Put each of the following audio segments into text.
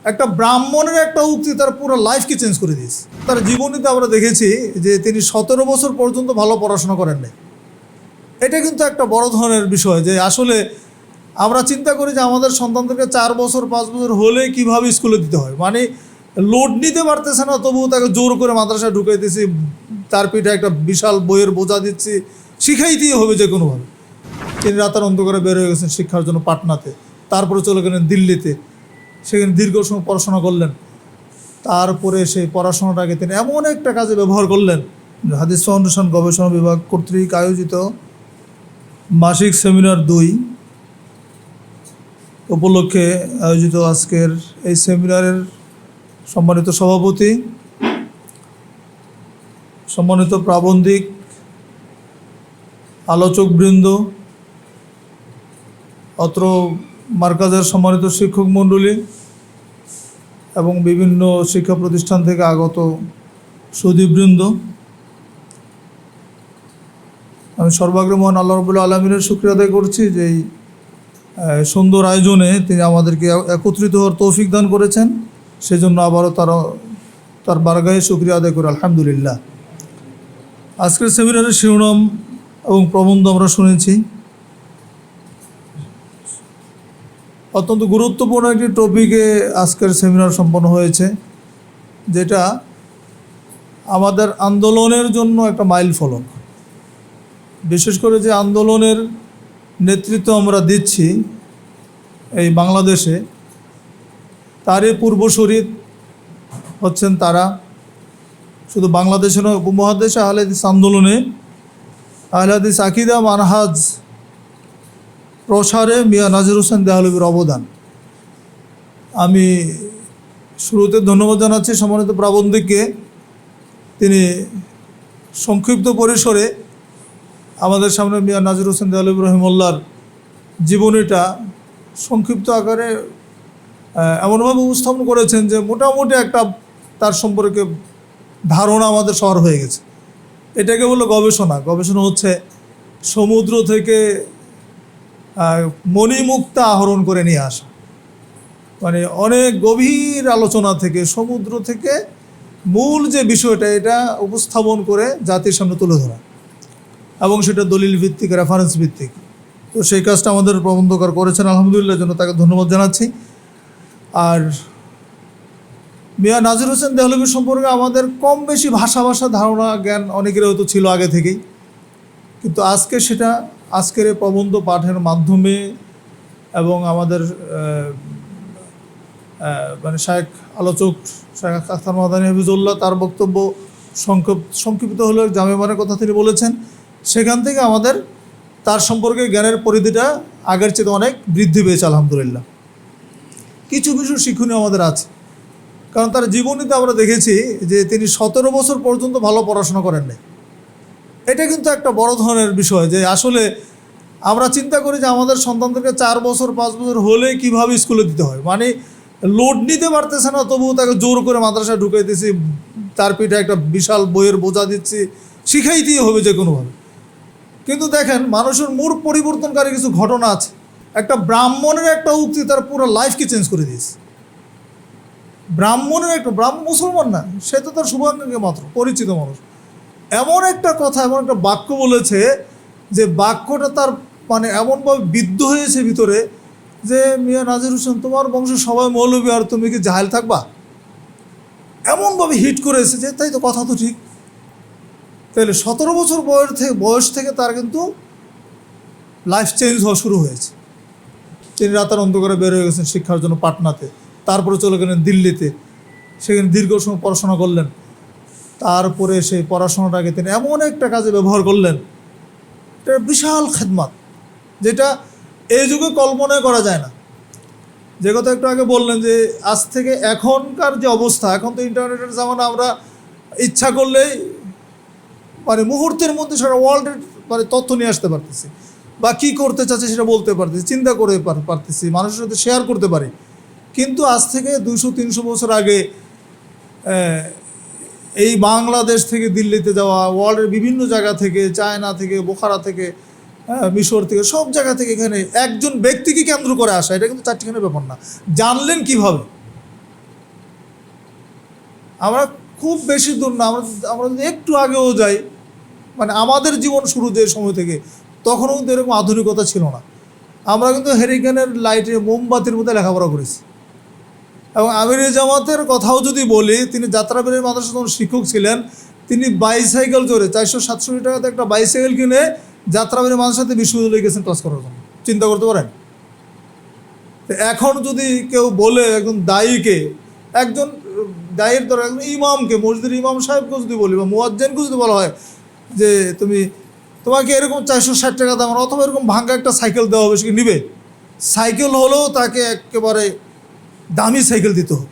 একটা ব্রাহ্মণের একটা উক্তি তার পুরো লাইফকে চেঞ্জ করে দিয়েছে। তার জীবনীতে আমরা দেখেছি যে তিনি 17 বছর পর্যন্ত ভালো পড়াশোনা করেন নাই। এটা কিন্তু একটা বড় ধরনের বিষয় যে আসলে আমরা চিন্তা করি যে আমাদের সন্তানদেরকে 4 বছর 5 বছর হলে কিভাবে স্কুলে দিতে হয়, মানে লোড নিতে পারতেছে না তবুও তাকে জোর করে মাদ্রাসায় ঢুকাইতেছি, তার পিঠে একটা বিশাল বইয়ের বোঝা দিচ্ছি, শিখাইতেই হবে যে কোনোভাবে। তিনি রাতার অন্ধকারে বের হয়ে গেছেন শিক্ষার জন্য পাটনাতে, তারপরে চলে গেলেন দিল্লিতে, সেখানে দীর্ঘ সময় পড়াশোনা করলেন। তারপরে সেই পড়াশোনাটাকে তিনি এমন একটা কাজে ব্যবহার করলেন। হাদিস ফাউন্ডেশন গবেষণা বিভাগ কর্তৃক আয়োজিত মাসিক সেমিনার 2 উপলক্ষে আয়োজিত আজকের এই সেমিনারের সম্মানিত সভাপতি, সম্মানিত প্রাবন্ধিক, আলোচকবৃন্দ, অত্র মার্কাজের সম্মানিত শিক্ষক মণ্ডলী এবং বিভিন্ন শিক্ষা প্রতিষ্ঠান থেকে আগত সুধীবৃন্দ, আমি সর্বাগ্রে মহান আল্লাহ রাব্বুল আলামিনের শুকরিয়া আদায় করছি যে এই সুন্দর আয়োজনে তিনি আমাদেরকে একত্রিত হওয়ার তৌফিক দান করেছেন। সেজন্য আবারও তার বারগাহে শুকরিয়া আদায় করি আলহামদুলিল্লাহ। আজকের সেমিনারের শিরোনাম এবং প্রবন্ধ আমরা শুনেছি। অত্যন্ত গুরুত্বপূর্ণ একটি টপিকে আজকের সেমিনার সম্পন্ন হয়েছে, যেটা আমাদের আন্দোলনের জন্য একটা মাইল ফলক। বিশেষ করে যে আন্দোলনের নেতৃত্ব আমরা দিচ্ছি এই বাংলাদেশে, তারই পূর্বসূরি হচ্ছেন তারা। শুধু বাংলাদেশে নয়, উপমহাদেশে আহলে হাদিস আন্দোলনে আহলে হাদিস আকীদা মানহাজ প্রসারে মিয়া নাজির হোসেন দেহলভীর অবদান। আমি শুরুতে ধন্যবাদ জানাচ্ছি সম্মানিত প্রাবন্ধিককে। তিনি সংক্ষিপ্ত পরিসরে আমাদের সামনে মিয়া নাজির হোসেন দেহলভী রহিমউল্লাহর জীবনীটা সংক্ষিপ্ত আকারে এমনভাবে উপস্থাপন করেছেন যে মোটামুটি একটা তার সম্পর্কে ধারণা আমাদের সবার হয়ে গেছে। এটাকে বললো গবেষণা। গবেষণা হচ্ছে সমুদ্র থেকে মণিমুক্তা আহরণ করে নিয়ে আসা, মানে অনেক গভীর আলোচনা থেকে, সমুদ্র থেকে মূল যে বিষয়টা এটা উপস্থাপন করে জাতির সামনে তুলে ধরা, এবং সেটা দলিল ভিত্তিক, রেফারেন্স ভিত্তিক। তো সেই কাজটা আমাদের প্রবন্ধকার করেছেন, আলহামদুলিল্লাহ, জন্য তাকে ধন্যবাদ জানাচ্ছি। আর মিয়া নাজির হোসেন দেহলভী সম্পর্কে আমাদের কম বেশি ভাষা ধারণা জ্ঞান অনেকের হয়তো ছিল আগে থেকেই, কিন্তু আজকে সেটা আজকের এই প্রবন্ধ পাঠের মাধ্যমে এবং আমাদের মানে শায়েখ আলোচক শায়েখ আখতার মাদানী হাফিজুল্লাহ তার বক্তব্য সংক্ষিপ্ত হলেও জামেমানের কথা তিনি বলেছেন, সেখান থেকে আমাদের তার সম্পর্কে জ্ঞানের পরিধিটা আগের চেয়ে অনেক বৃদ্ধি পেয়েছে আলহামদুলিল্লাহ। কিছু শিক্ষণীয় আমাদের আছে, কারণ তার জীবনীতে আমরা দেখেছি যে তিনি 17 বছর পর্যন্ত ভালো পড়াশোনা করেন নাই। এটা কিন্তু একটা বড় ধরনের বিষয় যে আসলে আমরা চিন্তা করি যে আমাদের সন্তানদেরকে 4 বছর 5 বছর হলে কিভাবে স্কুলে দিতে হয়, মানে লোড নিতে পারতেছে না তবুও তাকে জোর করে মাদ্রাসায় ঢুকাইতেছি, তার পিঠে একটা বিশাল বইয়ের বোঝা দিচ্ছি, শিখাইতেই হবে যে কোনোভাবে। কিন্তু দেখেন, মানুষের মূল পরিবর্তনকারী কিছু ঘটনা আছে। একটা ব্রাহ্মণের একটা উক্তি তার পুরো লাইফকে চেঞ্জ করে দিয়েছে। ব্রাহ্মণের একটা মুসলমান না, সে তো তার শুভাকাঙ্ক্ষী মাত্র, পরিচিত মানুষ, এমন একটা কথা, এমন একটা বাক্য বলেছে যে বাক্যটা তার মানে এমনভাবে বিদ্ধ হয়েছে ভিতরে যে মিয়া নাজির হোসেন, তোমার বংশ সবাই মৌলবী আর তুমি কি জাহেল থাকবা, এমনভাবে হিট করেছে যে তাই তো, কথা তো ঠিক। তাহলে 17 বছর বয়স থেকে তার কিন্তু লাইফ চেঞ্জ হওয়া শুরু হয়েছে। তিনি রাতার অন্ধকারে বের হয়ে গেছেন শিক্ষার জন্য পাটনাতে, তারপরে চলে গেলেন দিল্লিতে, সেখানে দীর্ঘ সময় পড়াশোনা করলেন। তারপরে সেই পড়াশোনাটাকে তিনি এমন একটা কাজে ব্যবহার করলেন, এটা বিশাল খেদমত, যেটা এই যুগে কল্পনাই করা যায় না। যে কথা একটু আগে বললেন যে আজ থেকে এখনকার যে অবস্থা, এখন তো ইন্টারনেটের জামানা, আমরা ইচ্ছা করলেই মানে মুহূর্তের মধ্যে সারা ওয়ার্ল্ডের মানে তথ্য নিয়ে আসতে পারতেছি, বা কী করতে চাচ্ছে সেটা বলতে পারতেছি, চিন্তা করে পারতেছি, মানুষের সাথে শেয়ার করতে পারি। কিন্তু আজ থেকে 200-300 বছর আগে এই বাংলাদেশ থেকে দিল্লিতে যাওয়া, ওয়ার্ল্ডের বিভিন্ন জায়গা থেকে, চায়না থেকে, বোখারা থেকে, মিশর থেকে, সব জায়গা থেকে এখানে একজন ব্যক্তিকে কেন্দ্র করে আসা, এটা কিন্তু চারটিখানের ব্যাপার না। জানলেন কিভাবে? আমরা খুব বেশি দূর না, আমরা আমরা যদি একটু আগেও যাই, মানে আমাদের জীবন শুরু যে সময় থেকে, তখনও কিন্তু এরকম আধুনিকতা ছিল না। আমরা কিন্তু হেরিকেনের লাইটে মোমবাতির মধ্যে লেখাপড়া করেছি। এবং আমির জামাতের কথাও যদি বলি, তিনি যাত্রাবাড়ির মাদ্রাসার যখন শিক্ষক ছিলেন, তিনি বাইসাইকেল চড়ে 467 টাকাতে একটা বাইসাইকেল কিনে যাত্রাবাড়ির মাদ্রাসাতে বিশ্ববিদ্যালয়ে গেছেন ক্লাস করার জন্য। চিন্তা করতে পারেন? এখন যদি কেউ বলে একজন দায়ীকে, একজন দায়ীর দ্বারা একজন ইমামকে, মসজিদের ইমাম সাহেবকে যদি বলি বা মুয়াজ্জিনকে যদি বলা হয় যে তোমাকে এরকম 460 টাকা দাম অথবা এরকম ভাঙ্গা একটা সাইকেল দেওয়া হবে, সে কি নিবে? সাইকেল হলেও তাকে একেবারে দামি সাইকেল দিতে হবে।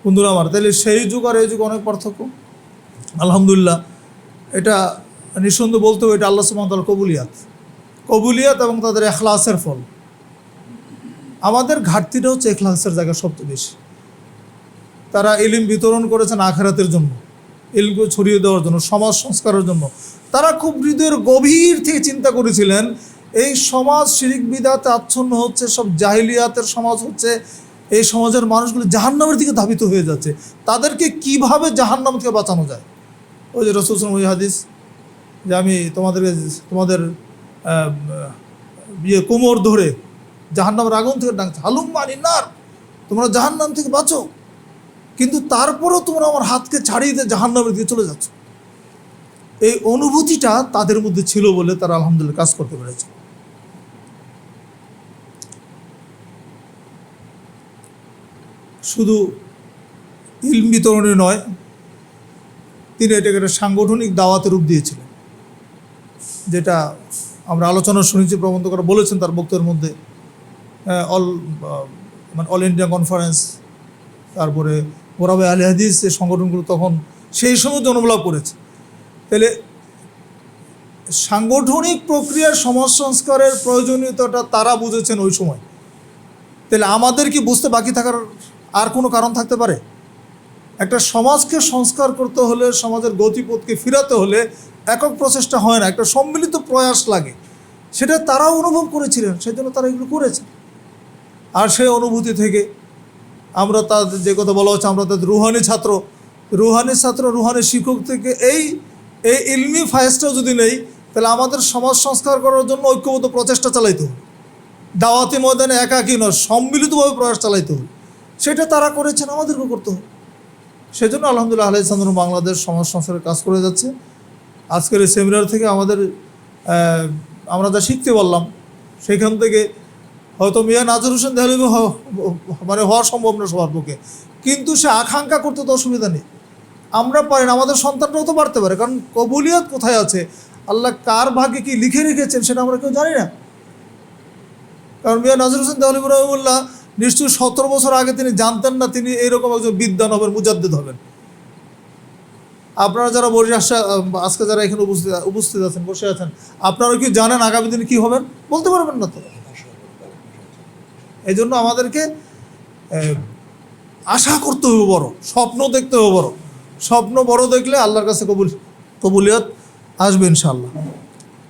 বন্ধুরা আমার, তাহলে সেই যুগ আর এই যুগ অনেক পার্থক্য। আলহামদুলিল্লাহ, এটা নিঃসন্দেহ বলতে হবে এটা আল্লাহ সুবহানাহু ওয়া তাআলার কবুলিয়াত এবং তাদের ইখলাসের ফল। আমাদের ঘাটতিটা হচ্ছে ইখলাসের জায়গা সবচেয়ে বেশি। তারা ইলম বিতরণ করেছেন আখিরাতের জন্য, ইলমকে ছড়িয়ে দেওয়ার জন্য, সমাজ সংস্কারের জন্য। তারা খুব হৃদয়ের গভীর থেকে চিন্তা করেছিলেন এই সমাজ শিরিক বিদআতে আচ্ছন্ন হচ্ছে, সব জাহিলিয়াতের সমাজ হচ্ছে, এই সমাজের মানুষগুলো জাহান্নামের দিকে ধাবিত হয়ে যাচ্ছে, তাদেরকে কিভাবে জাহান্নাম থেকে বাঁচানো যায়। ওই যে রাসূল সাল্লাল্লাহু আলাইহি ওয়াসাল্লাম হাদিস, যে আমি তোমাদের কোমর ধরে জাহান্নামের আগুন থেকে ডাকছে, হালুম্মা আনিন নার, তোমরা জাহান্নাম থেকে বাঁচো, কিন্তু তারপরেও তোমরা আমার হাতকে ছাড়িয়ে দিয়ে জাহান্নামের দিকে চলে যাচ্ছ। এই অনুভূতিটা তাদের মধ্যে ছিল বলে তারা আলহামদুলিল্লাহ কাজ করতে পেরেছে। শুধু ইলম বিতরণে নয়, তিনি এটাকে একটা সাংগঠনিক দাওয়াতের রূপ দিয়েছিলেন, যেটা আমরা আলোচনা শুনেছি। প্রবন্ধকরা বলেছেন তার বক্তব্যের মধ্যে অল ইন্ডিয়া কনফারেন্স, তারপরে ওরাবে আহলে হাদিস, এই সংগঠনগুলো তখন সেই সময় জন্মলাভ করেছে। তাহলে সাংগঠনিক প্রক্রিয়ার সমাজ সংস্কারের প্রয়োজনীয়তাটা তারা বুঝেছেন ওই সময়। তাহলে আমাদের কি বুঝতে বাকি থাকার আর কোনো কারণ থাকতে পারে? একটা সমাজকে সংস্কার করতে হলে, সমাজের গতিপথকে ফিরাতে হলে একক প্রচেষ্টা হয় না, একটা সম্মিলিত প্রয়াস লাগে। সেটা তারাও অনুভব করেছিলেন, সেই জন্য তারা এগুলো করেছে। আর সেই অনুভূতি থেকে আমরা তাদের যে কথা বলা হচ্ছে, আমরা তাদের রুহানি ছাত্র, রুহানি শিক্ষক থেকে এই ইলমি ফায়েজটাও যদি নেই, তাহলে আমাদের সমাজ সংস্কার করার জন্য ঐক্যবদ্ধ প্রচেষ্টা চালাইতে হবে। দাওয়াতি ময়দানে একাকী নয়, সম্মিলিতভাবে প্রয়াস চালাইতে হবে। সেটা তারা করেছেন, আমাদেরকেও করতে হবে। সেজন্য আলহামদুলিল্লাহ আহলে হাদিস বাংলাদেশ সমাজ সংস্কারের কাজ করে যাচ্ছে। আজকের এই সেমিনার থেকে আমরা যা শিখতে পারলাম, সেখান থেকে হয়তো মিয়া নাজির হোসেন দেহলভী মানে হওয়া সম্ভব না সবার পক্ষে, কিন্তু সে আকাঙ্ক্ষা করতে তো অসুবিধা নেই। আমরা পারি না, আমাদের সন্তানরাও তো পারতে পারে, কারণ কবুলিয়াত কোথায় আছে, আল্লাহ কার ভাগ্যে কি লিখে রেখেছেন সেটা আমরা কেউ জানি না। কারণ মিয়া নাজির হোসেন দেহলভী রহিমাহুল্লাহ নিশ্চয়ই 17 বছর আগে তিনি জানতেন না তিনি এইরকম একজন বিদ্বান হবেন, মুজাদ্দিদ হবেন। আপনারা যারা আজকে যারা এখানে উপস্থিত আছেন, বসে আছেন, আপনারা কি জানেন আগামী দিনে কী হবেন? বলতে পারবেন না তো। এই জন্য আমাদেরকে আশা করতে হবে বড়, স্বপ্ন দেখতে হবে বড়। স্বপ্ন বড় দেখলে আল্লাহর কাছে কবুলিয়ত আসবে ইনশাআল্লাহ।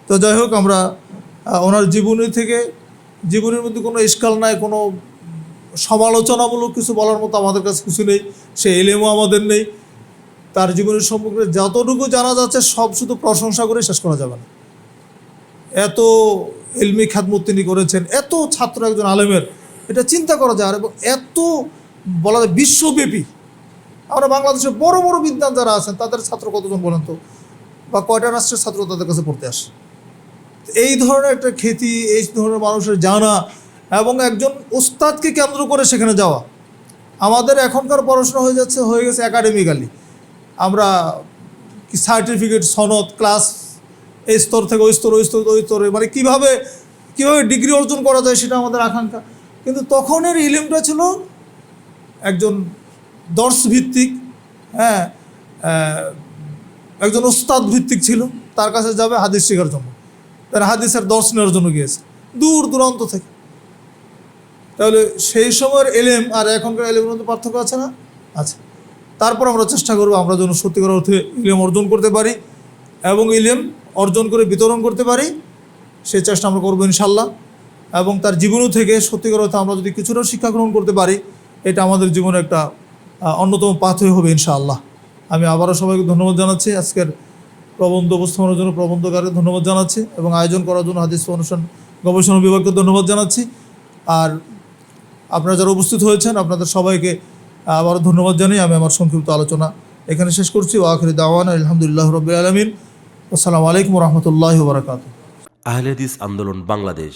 তো যাই হোক, আমরা ওনার জীবনের মধ্যে কোনো ইশকাল নাই, কোনো সমালোচনামূলক কিছু বলার মতো আমাদের কাছে কিছু নেই, সে এলেমও আমাদের নেই। তার জীবনের সম্পর্কে যতটুকু জানা যাচ্ছে সব শুধু প্রশংসা করে শেষ করা যাবে না। এত ইলমি খাদমত তিনি করেছেন, এত ছাত্র একজন আলেমের, এটা চিন্তা করা যায়। এবং এত বলা যায় বিশ্বব্যাপী, আমরা বাংলাদেশের বড় বড় বিদ্বান যারা আছেন তাদের ছাত্র কতজন বলেন তো, বা কয়টা রাষ্ট্রের ছাত্র তাদের কাছে পড়তে আসে? এই ধরনের একটা খ্যাতি, এই ধরনের মানুষের জানা এবং একজন ওস্তাদকে কেন্দ্র করে সেখানে যাওয়া। আমাদের এখনকার পড়াশোনা হয়ে গেছে একাডেমিক্যালি, আমরা সার্টিফিকেট, সনদ, ক্লাস, এই স্তর থেকে ওই স্তরে, মানে কীভাবে ডিগ্রি অর্জন করা যায় সেটা আমাদের আকাঙ্ক্ষা। কিন্তু তখনের ইলমটা ছিল একজন দর্শভিত্তিক, একজন ওস্তাদ ভিত্তিক ছিল। তার কাছে যাবে হাদিস শেখার জন্য, তার হাদিসের দর্শ নেওয়ার জন্য গিয়েছে দূর দূরান্ত থেকে। তাহলে সেই সময়ের এলেম আর এখনকার এলেমের মধ্যে পার্থক্য আছে না? আছে। তারপর আমরা চেষ্টা করবো আমরা যেন সত্যিকার অর্থে ইলম অর্জন করতে পারি এবং ইলম অর্জন করে বিতরণ করতে পারি, সেই চেষ্টা আমরা করবো ইনশাল্লাহ। এবং তার জীবনও থেকে সত্যিকার অর্থে আমরা যদি কিছুটা শিক্ষা গ্রহণ করতে পারি, এটা আমাদের জীবনে একটা অন্যতম পাথেয় হবে ইনশাআল্লাহ। আমি আবারও সবাইকে ধন্যবাদ জানাচ্ছি, আজকের প্রবন্ধ উপস্থাপনের জন্য প্রবন্ধকারকে ধন্যবাদ জানাচ্ছি এবং আয়োজন করার জন্য হাদিস অনুষ্ঠান গবেষণা বিভাগকে ধন্যবাদ জানাচ্ছি। আর আপনারা যারা উপস্থিত হয়েছেন আপনাদের সবাইকে আবারও ধন্যবাদ জানাই। আমি আমার সংক্ষিপ্ত আলোচনা এখানে শেষ করছি। ওয়া আখিরু দাওয়ানা আলহামদুলিল্লাহি রাব্বিল আলামিন। আসসালামু আলাইকুম ওয়া রাহমাতুল্লাহি ওয়া বারাকাতুহু। আহলে হাদিস আন্দোলন বাংলাদেশ